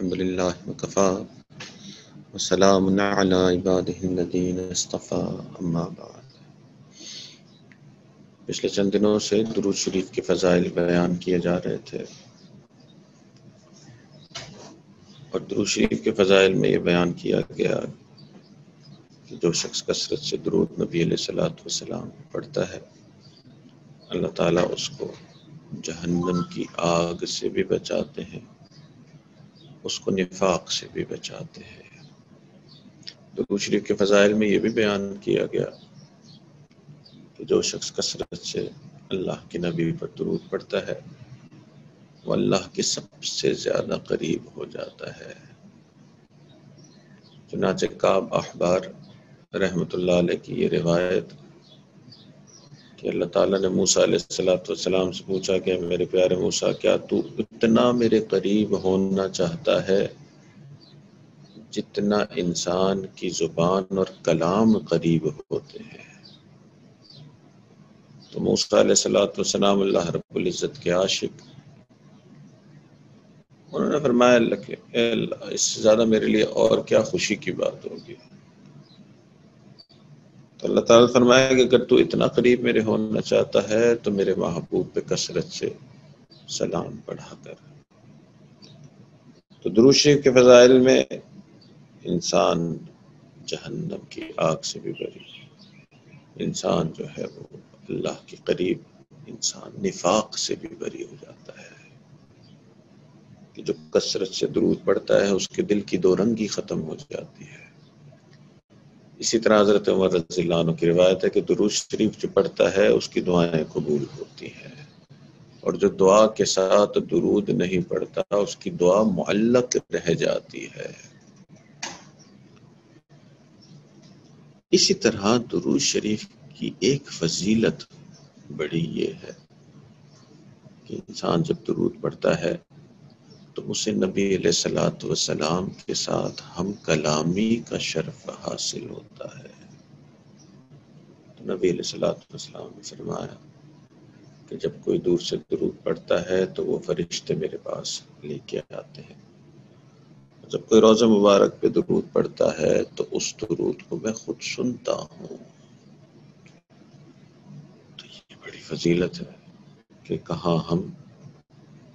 الحمد للہ وکفا وسلام علی عبادہ الذین اصطفی اما بعد۔ پچھلے چند دنوں سے درود شریف کے فضائل بیان کیے جا رہے تھے، اور درود شریف کے فضائل میں یہ بیان کیا گیا کہ جو شخص کثرت سے درود نبی علیہ الصلوۃ والسلام پڑھتا ہے، اللہ تعالیٰ اس کو جہنم کی آگ سے بھی بچاتے ہیں، اس کو نفاق سے بھی بچاتے ہیں۔ درود شریف کے فضائل میں یہ بھی بیان کیا گیا کہ جو شخص کثرت سے اللہ کے نبی پر درود پڑھتا ہے وہ اللہ کے سب سے زیادہ قریب ہو جاتا ہے۔ چنانچہ کعب احبار رحمۃ اللہ علیہ کی یہ روایت کہ اللہ تعالیٰ نے موسیٰ علیہ السلام سے پوچھا کہ میرے پیارے موسیٰ، کیا تو اتنا میرے قریب ہونا چاہتا ہے جتنا انسان کی زبان اور کلام قریب ہوتے ہیں؟ تو موسیٰ علیہ السلام اللہ رب العزت کے عاشق، انہوں نے فرمایا اے اللہ، اس سے زیادہ میرے لیے اور کیا خوشی کی بات ہوگی؟ تو اللہ تعالیٰ فرمایا کہ اگر تو اتنا قریب میرے ہونا چاہتا ہے تو میرے محبوب پہ کثرت سے سلام پڑھا کر۔ تو درود شریف کے فضائل میں انسان جہنم کی آگ سے بھی بری، انسان جو ہے وہ اللہ کے قریب، انسان نفاق سے بھی بری ہو جاتا ہے کہ جو کثرت سے درود پڑھتا ہے اس کے دل کی دو رنگی ختم ہو جاتی ہے۔ اسی طرح حضرت عمر رضی اللہ عنہ کی روایت ہے کہ درود شریف جو پڑھتا ہے اس کی دعائیں قبول ہوتی ہیں، اور جو دعا کے ساتھ درود نہیں پڑھتا اس کی دعا معلق رہ جاتی ہے۔ اسی طرح درود شریف کی ایک فضیلت بڑی یہ ہے کہ انسان جب درود پڑھتا ہے تو اسے نبی علیہ الصلوۃ والسلام کے ساتھ ہم کلامی کا شرف حاصل ہوتا ہے۔ تو نبی علیہ الصلوۃ والسلام نے فرمایا کہ جب کوئی دور سے درود پڑھتا ہے تو وہ فرشتے میرے پاس لے کے آتے ہیں، جب کوئی روضہ مبارک پہ درود پڑھتا ہے تو اس درود کو میں خود سنتا ہوں۔ تو یہ بڑی فضیلت ہے کہ کہاں ہم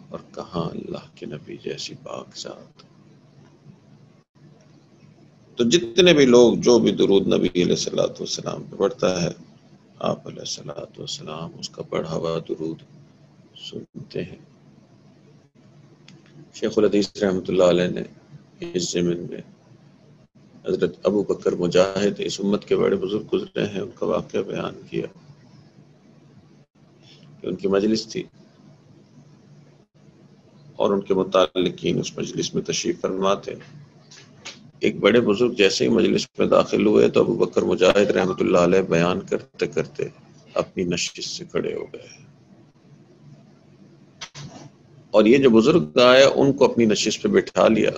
اور کہاں اللہ کے نبی جیسی پاک ذات۔ تو جتنے بھی لوگ جو بھی درود نبی علیہ الصلوۃ والسلام پہ پڑھتا ہے، آپ علیہ الصلوۃ والسلام اس کا پڑھا ہوا درود سنتے ہیں۔ شیخ الحدیث رحمۃ اللہ علیہ نے اس ضمن میں حضرت ابو بکر مجاہد، اس امت کے بڑے بزرگ گزرے ہیں، ان کا واقعہ بیان کیا کہ ان کی مجلس تھی اور ان کے متعلقین اس مجلس میں تشریف فرما تھے۔ ایک بڑے بزرگ جیسے ہی مجلس میں داخل ہوئے تو ابو بکر مجاہد رحمۃ اللہ علیہ بیان کرتے کرتے اپنی نشست سے کھڑے ہو گئے، اور یہ جو بزرگ آئے ان کو اپنی نشست پہ بٹھا لیا۔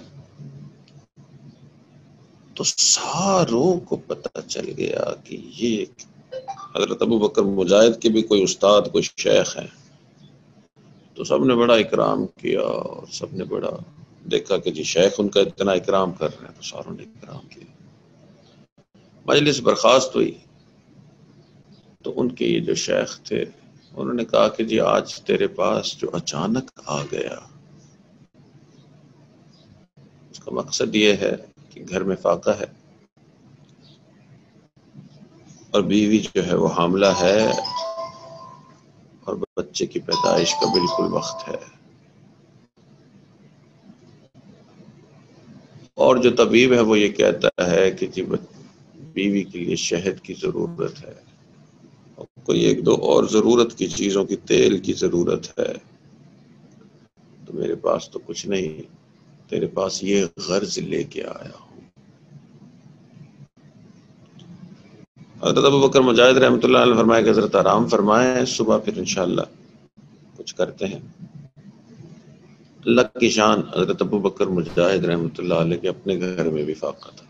تو ساروں کو پتہ چل گیا کہ یہ حضرت ابو بکر مجاہد کے بھی کوئی استاد، کوئی شیخ ہیں۔ تو سب نے بڑا اکرام کیا، اور سب نے بڑا دیکھا کہ جی شیخ ان کا اتنا اکرام کر رہے ہیں، تو ساروں نے اکرام کیا۔ مجلس برخاست ہوئی تو ان کے یہ جو شیخ تھے انہوں نے کہا کہ جی آج تیرے پاس جو اچانک آ گیا، اس کا مقصد یہ ہے کہ گھر میں فاقہ ہے اور بیوی جو ہے وہ حاملہ ہے اور بچے کی پیدائش کا بالکل وقت ہے، اور جو طبیب ہے وہ یہ کہتا ہے کہ جی بیوی کے لیے شہد کی ضرورت ہے، کوئی ایک دو اور ضرورت کی چیزوں کی، تیل کی ضرورت ہے، تو میرے پاس تو کچھ نہیں، تیرے پاس یہ غرض لے کے آیا ہوں۔ حضرت ابو بکر مجاہد رحمۃ اللہ علیہ فرمایا کہ حضرت آرام فرمائیں، صبح پھر انشاءاللہ کچھ کرتے ہیں۔ اللہ کی شان، حضرت ابو بکر مجاہد رحمۃ اللہ علیہ کے اپنے گھر میں بھی فاقہ تھا،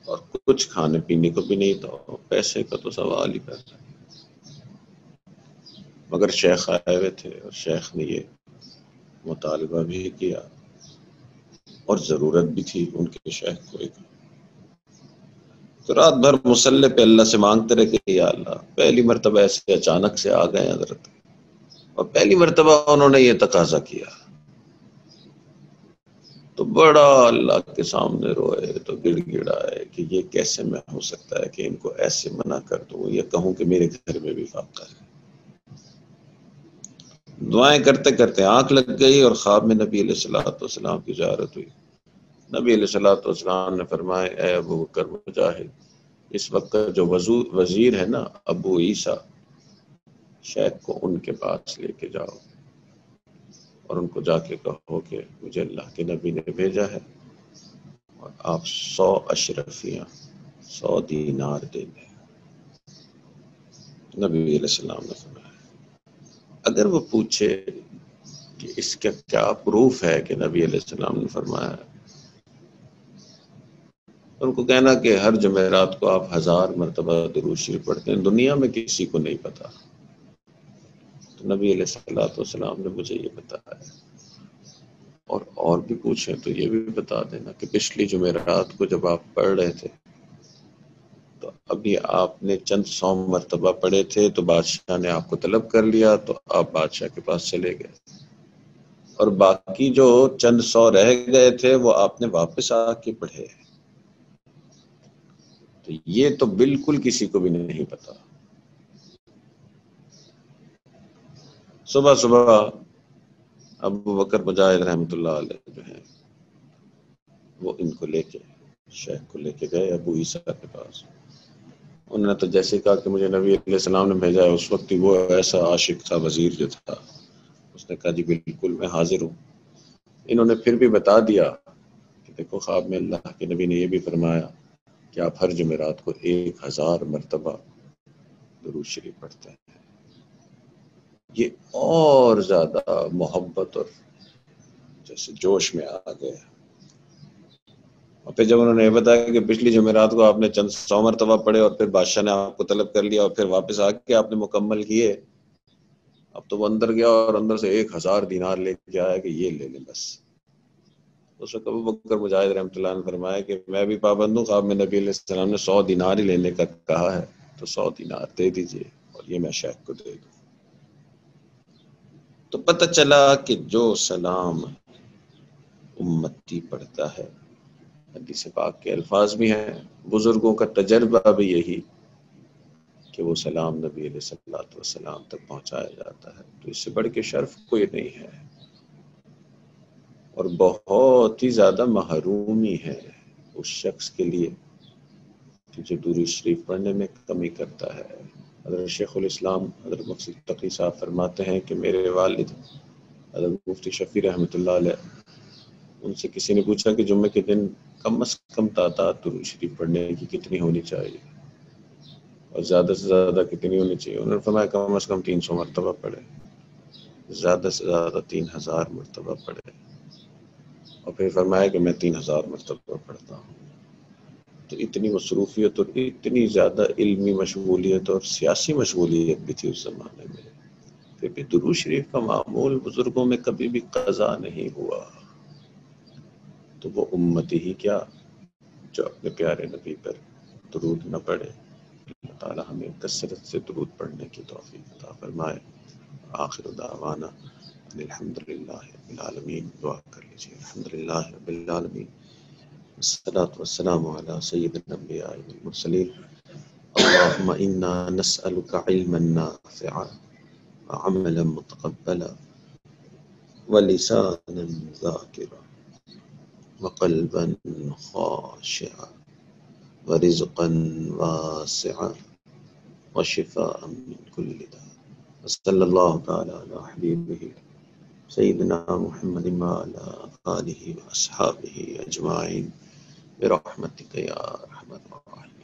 اور کچھ کھانے پینے کو بھی نہیں تھا، پیسے کا تو سوال ہی پیدا ہے، مگر شیخ آئے ہوئے تھے اور شیخ نے یہ مطالبہ بھی کیا اور ضرورت بھی تھی ان کے شیخ کو ایک، تو رات بھر مصلی پہ اللہ سے مانگتے رہے کہ یا اللہ، پہلی مرتبہ ایسے اچانک سے آ گئے حضرت، اور پہلی مرتبہ انہوں نے یہ تقاضا کیا، تو بڑا اللہ کے سامنے روئے، تو گڑ گڑائے کہ یہ کیسے میں ہو سکتا ہے کہ ان کو ایسے منع کر دوں یا کہوں کہ میرے گھر میں بھی فاقہ ہے۔ دعائیں کرتے کرتے آنکھ لگ گئی اور خواب میں نبی علیہ الصلوۃ والسلام کی زیارت ہوئی۔ نبی علیہ الصلوۃ والسلام نے فرمایا، اے ابو بکر مجاہد، اس وقت جو وزیر ہے نا ابو عیسیٰ، شیخ کو ان کے پاس لے کے جاؤ اور ان کو جا کے کہو کہ مجھے اللہ کے نبی نے بھیجا ہے اور آپ 100 اشرفیاں 100 دینار دیں گے۔ نبی علیہ السلام نے فرمایا اگر وہ پوچھے کہ اس کا کیا پروف ہے کہ نبی علیہ السلام نے فرمایا، ان کو کہنا کہ ہر جمعرات کو آپ 1000 مرتبہ درود شریف پڑھتے ہیں، دنیا میں کسی کو نہیں پتا۔ تو نبی علیہ الصلوۃ والسلام نے مجھے یہ بتایا، اور بھی پوچھیں تو یہ بھی بتا دینا کہ پچھلی جمعرات کو جب آپ پڑھ رہے تھے تو ابھی آپ نے چند 100 مرتبہ پڑھے تھے، تو بادشاہ نے آپ کو طلب کر لیا تو آپ بادشاہ کے پاس چلے گئے، اور باقی جو چند 100 رہ گئے تھے وہ آپ نے واپس آ کے پڑھے، تو یہ تو بالکل کسی کو بھی نہیں پتا۔ صبح صبح ابو بکر مجاہد رحمۃ اللہ علیہ جو ہیں وہ ان کو لے کے، شیخ کو لے کے گئے ابو عیسیٰ کے پاس۔ انہوں نے تو جیسے کہا کہ مجھے نبی علیہ السلام نے بھیجا ہے، اس وقت ہی وہ ایسا عاشق تھا، وزیر جو تھا، اس نے کہا جی بالکل میں حاضر ہوں۔ انہوں نے پھر بھی بتا دیا کہ دیکھو خواب میں اللہ کے نبی نے یہ بھی فرمایا کہ آپ ہر جمعرات کو 1000 مرتبہ درود شریف پڑھتے ہیں۔ یہ اور زیادہ محبت اور جیسے جوش میں آ گئے، اور پھر جب انہوں نے یہ بتایا کہ پچھلی جمعرات کو آپ نے چند 100 مرتبہ پڑھے اور پھر بادشاہ نے آپ کو طلب کر لیا اور پھر واپس آ کے آپ نے مکمل کیے، اب تو وہ اندر گیا اور اندر سے 1000 دینار لے کے آیا کہ یہ لے لیں بس۔ اس وقت ابو بکر مجاہد رحمۃ اللہ نے فرمایا کہ میں بھی پابند ہوں، خواب میں نبی علیہ السلام نے 100 دینار ہی لینے کا کہا ہے، تو 100 دینار دے دیجئے اور یہ میں شیخ کو دے دوں۔ تو پتہ چلا کہ جو سلام امتی پڑھتا ہے، حدیث پاک کے الفاظ بھی ہیں، بزرگوں کا تجربہ بھی یہی کہ وہ سلام نبی علیہ الصلوۃ والسلام تک پہنچایا جاتا ہے، تو اس سے بڑھ کے شرف کوئی نہیں ہے، اور بہت ہی زیادہ محرومی ہے اس شخص کے لیے کہ جو درود شریف پڑھنے میں کمی کرتا ہے۔ حضرت شیخ الاسلام حضرت مفتی تقی صاحب فرماتے ہیں کہ میرے والد حضرت مفتی شفیع رحمۃ اللہ علیہ، ان سے کسی نے پوچھا کہ جمعے کے دن کم از کم تعداد درود شریف پڑھنے کی کتنی ہونی چاہیے اور زیادہ سے زیادہ کتنی ہونی چاہیے؟ انہوں نے فرمایا کم از کم 300 مرتبہ پڑھے، زیادہ سے زیادہ 3000 مرتبہ پڑھے، اور پھر فرمایا کہ میں 3000 مرتبہ پڑھتا ہوں۔ تو اتنی مصروفیت اور اتنی زیادہ علمی مشغولیت اور سیاسی مشغولیت بھی تھی اس زمانے میں، پھر بھی درود شریف کا معمول بزرگوں میں کبھی بھی قضا نہیں ہوا۔ تو وہ امتی ہی کیا جو اپنے پیارے نبی پر درود نہ پڑھے۔ اللہ تعالی ہمیں کثرت سے درود پڑھنے کی توفیق عطا فرمائے۔ آخر دعوانا الحمدللہ رب العالمین۔ دعا کر لیجیے۔ الحمدللہ رب العالمین، والصلاة والسلام على سید الانبیاء والمرسلین۔ اللہم انا نسألک علما نافعا وعملا متقبلا ولسانا ذاکرا وقلبا خاشعا ورزقا واسعا وشفاء من كل داء۔ صلی اللہ تعالی علی حبیبہ سیدنا محمد وعلی آلہ واصحابہ اجمعین برحمتک یا ارحم الراحمین۔